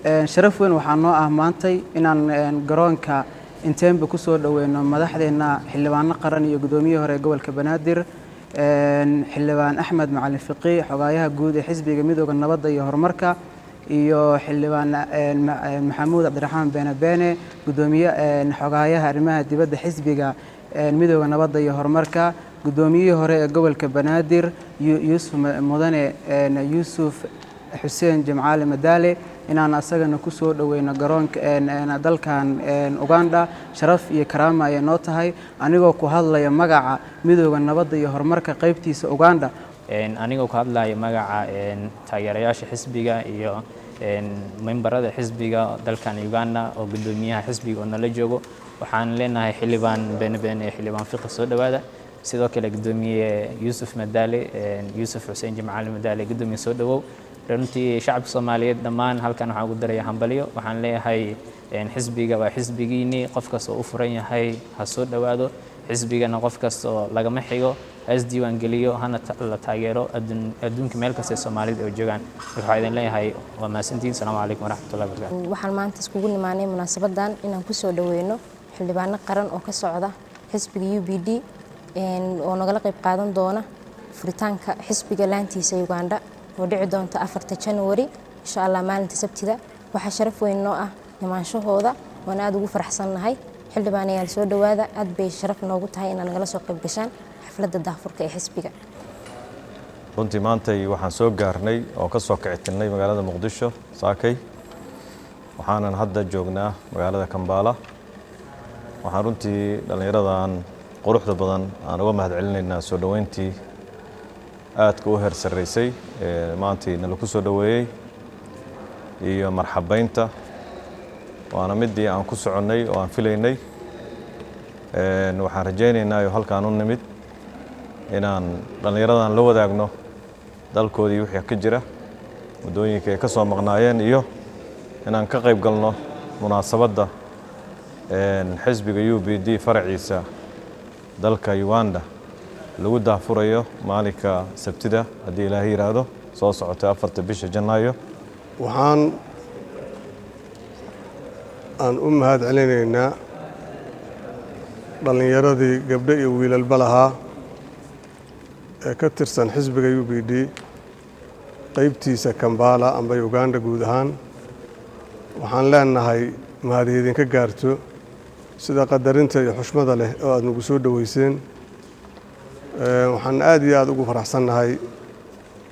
sharaf weyn waxaan noo ah maantay inaan garoonka Entebbe ku soo dhaweyno madaxdeena xildhibaano qaran iyo gudoomiyaha hore gobolka Banaadir xildhibaan Axmed Macalin Fiqi xogayaha guud ee xisbiga midowga nabadda iyo horumarka iyo xildhibaan Maxamuud Cabdiraxmaan Beene gudoomiyaha xogayaha arrimaha dibadda xisbiga midowga nabadda iyo horumarka gudoomiyaha hore ee gobolka Banaadir Yuusuf Xuseen Jimcaale Madaale inaan asagana ku soo dhaweyno garoonka dalkan Uganda sharaf iyo karaama ay noo tahay anigoo ku hadlaya magaca midowga nabadda iyo horumarka qaybtiisa Uganda anigoo ku hadlaya magaca taageerayaasha xisbiga iyo memberada xisbiga dalkan Uganda oo gudoomiyaha xisbiga oo nala joogo waxaan leenahay xildhibaan Beene xildhibaan Fiqi soo dhawaada sidoo kale gudoomiye Yuusuf Madaale Yuusuf Xuseen Jimcaale Madaale gudoomiye soo dhawow runtii shacabka Soomaaliyeed dhamaan halkan waxaan ugu daray hambaliyo waxaan leeyahay xisbiga waa xisbigiini qof kasta oo u furan yahay ha soo dhawaado xisbigana qof kasta oo lagama xigo has diiwaan geliyo hana la taageero adduunka meel kasta Soomaaliyeed oo joogan waxaan idin leeyahay waa maasantiin salaamu calaykum waraxmatullaahi wabarakaatuh waxaan maanta iskugu nimaanay munaasabadan inaan ku soo dhaweyno xildhibaano qaran oo ka socda xisbiga UPD oo nagala qayb qaadan doona furitaanka xisbiga laantiisa Uganda oo dhici doonta 4 January insha Allah maalinta Sabtida waxa sharaf weyn noo ah nimaanshahooda waan aad ugu faraxsanahay xildhibaanayaal soo dhawaada aad bay sharaf noogu tahay inaan nagala soo qayb gashaan xafladda daahfurka ee xisbiga runtii maanta waxaan soo gaarnay oo ka soo kicitinay magaalada Muqdisho saakay waxaanan hadda joognaa magaalada Kampala waxaan runtii dhalinyaradan quruxda badan aan uga mahadcelinaynaa soo dhaweyntii aadka u heer sareysay maantii nala ku soo dhaweeyay iyo marxabaynta waana midii aan ku soconay oo aan filaynay waxaan rajaynaynaa halkaan u nimid inaan dhalinyaradan la wadaagno dalkoodii wixii ka jira wadooyinka ay ka soo maqnaayeen iyo inaan ka qayb galno munaasabadda xisbiga UPD faraciisa dalka Uganda lagu daafurayo maalinka Sabtida hadii Ilaahay yiraahdo soo socota 4 bisha Janaayo waxaan u mahadcelinaynaa dhalinyaradii gabdho iyo wiilalba lahaa ee ka tirsan xisbiga UPD qaybtiisa Kampala amba Uganda guud ahaan waxaan leenahay mahadiyadin ka gaarto sida qadarinta iyo xushmada leh oo aad nagu soo dhaweyseen waxaan aad iyo aad ugu faraxsanahay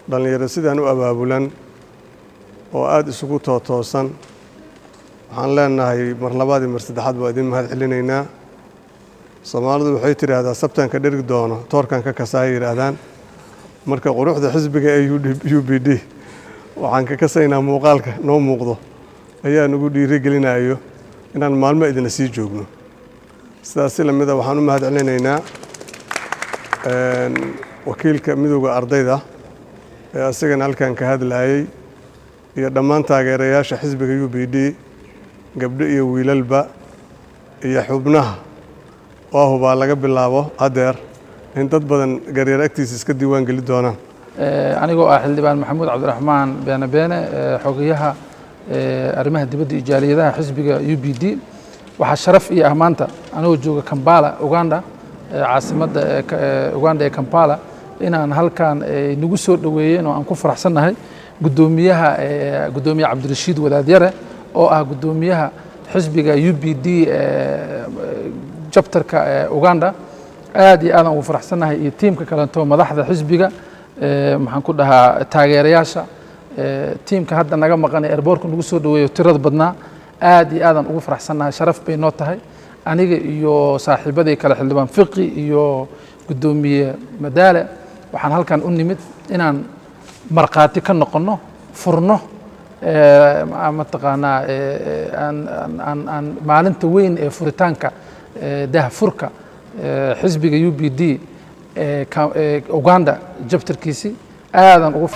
dhalinyaro sidaan u abaabulan oo aad isugu toosan waxaan leenahay mar labaad iyo mar saddexaad waa idin mahadcelinaynaa Soomaalidu waxay tiraahdaa sabtanka dherg doono toorkan ka kasaay yiraahdaan marka quruxda xisbiga ee UPD waxaan ka kasaynaa muuqaalka noo muuqdo ayaa nagu dhiirigelinayo inaan maalmo idin sii joogno sidaas la mid ah waxaan u mahadcelinaynaa wakiilka midowga ardayda ee asagana halkan ka hadlayay iyo dhammaan taageerayaasha xisbiga UPD gabdho iyo wiilalba iyo xubnaha oo huba laga bilaabo adeer in dad badan gareer agtiisa iska diiwaan gali doonaan anigoo ah xildhibaan Maxamuud Cabdiraxmaan Beene xogayaha arrimaha dibadda iyo jaaliyadaha xisbiga UPD waxa sharaf iyo maanta anoo jooga Kampala Uganda caasimadda Uganda ee Kampala inaan halkaan nagu soo dhaweeyeen oo aan ku faraxsanahay gudoomiyaha Cabdirashiid Wadaadyare oo ah gudoomiyaha xisbiga UPD chapterka Uganda aad iyo aad ugu faraxsanahay iyo tiimka kale oo madaxda xisbiga maxaan ku dhahaa taageerayaasha tiimka hadda naga maqan airportka nagu soo dhaweeyo tirada badnaa aad iyo aad ugu faraxsanahay sharaf bay noo tahay aniga iyo saaxiibadii kale xildhibaan Fiqi iyo gudoomiye Madaale waxaan halkan u nimid inaan marqaati ka noqono furno ama taqaana aan maalinta weyn ee furitaanka daahfurka xisbiga UPD Uganda chapterkiisi aadan ugu